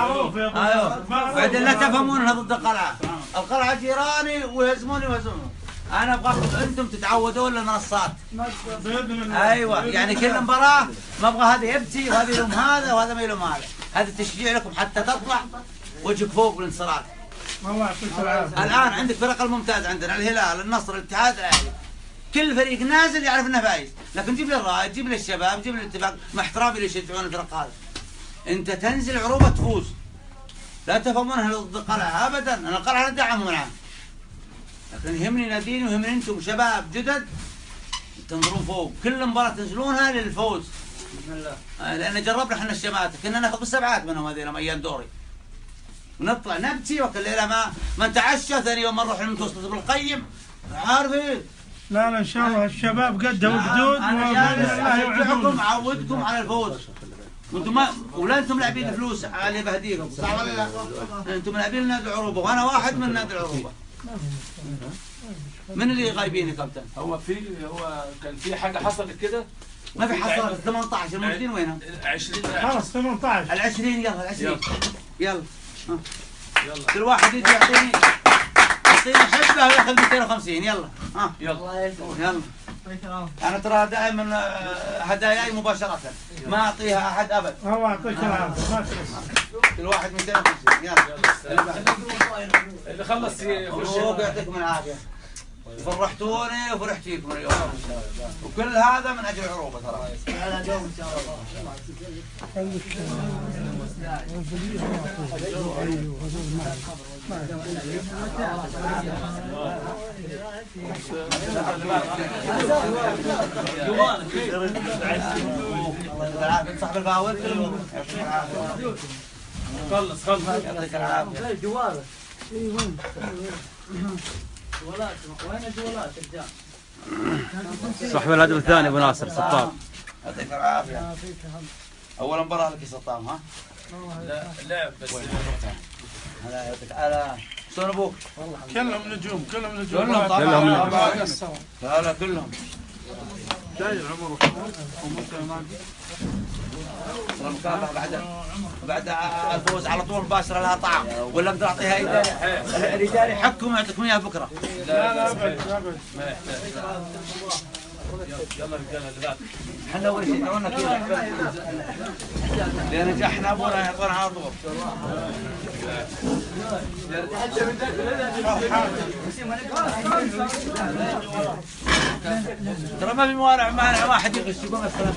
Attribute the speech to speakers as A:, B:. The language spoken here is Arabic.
A: معروف يا ابو.
B: ايوه بعدين لا تفهمون انها ضد القلعه، القلعه جيراني ويهزموني ويهزمون. انا ابغاكم انتم تتعودون للمنصات
A: باذن الله.
B: ايوه يعني كل مباراه ما ابغى هذا يبكي وهذا يلوم هذا وهذا ما يلوم هذا، هذا تشجيع لكم حتى تطلع وجهك فوق بالانتصارات.
A: الله يعطيك العافيه.
B: الان عندك فرق الممتاز عندنا الهلال، النصر، الاتحاد، الاهلي. كل فريق نازل يعرف انه فايز، لكن جيب لي الرائد، جيب لي الشباب، جيب لي الاتفاق، مع احترامي اللي يشجعون الفرق هذه. انت تنزل عروبه تفوز. لا تفهمونها ضد القلعه ابدا، انا القلعه ندعمهم الان. لكن يهمني ناديني ويهمني انتم شباب جدد تنظرون فوق، كل مباراه تنزلونها للفوز. بسم الله. لان جربنا احنا الشماتة، كنا ناخذ بالسبعات منهم هذول ايام دوري. ونطلع نبكي وكل ليله ما نتعشى، ثاني يوم نروح المتوسط بالقيم، عارفين؟
A: لا ان شاء الله الشباب قدوا الحدود
B: انا جالس اشجعكم اعودكم على الفوز. وانتم ما ولا انتم لاعبين فلوس على بهديكم، صح ولا لا؟ انتم لاعبين نادي العروبه وانا واحد من نادي العروبه. من اللي غايبين يا كابتن؟
C: هو كان في حاجه حصلت كده؟
B: ما في حصلت. 18 الموجودين وينهم؟
C: 20
A: خلاص 18
B: ال20 يلا ال20 يلا كل واحد يجي يعطيني حبه وياخذ 250 يلا يلا. انا ترى دائما هداياي مباشره ما اعطيها احد ابد.
A: الله يعطيك العافيه.
B: كل واحد 250 يلا.
C: اللي خلص يخش.
B: يعطيكم العافيه. فرحتوني وفرحت فيكم اليوم وكل هذا من اجل العروبه ترى. على دوم ان شاء الله. صاحب الفاول
C: خلص
B: يعطيك العافيه.
D: جوالك اي وين؟ جوالات وين الجوالات الرجال؟
E: صاحب الهدف الثاني ابو ناصر سطام.
B: يعطيك العافيه. اول مباراه لك يا سطام ها؟
C: لا لعب بس.
B: هلا يعطيك هلا. شلون ابوك؟
A: كلهم نجوم كلهم
B: كلهم طبعا. لا كلهم.
A: شايل عمره
B: المكافأة بعد الفوز على طول مباشرة لها طعم، ولا اقدر اعطيها الاداري حقكم يعطيكم اياها بكره.
A: لا ابد
C: ما يحتاج. يلا رجال اللي بعد.
B: احنا اول شيء دعونا كذا لان نجحنا ابونا يعطونا على طول. ترى ما في مانع واحد يغش يقول مثلا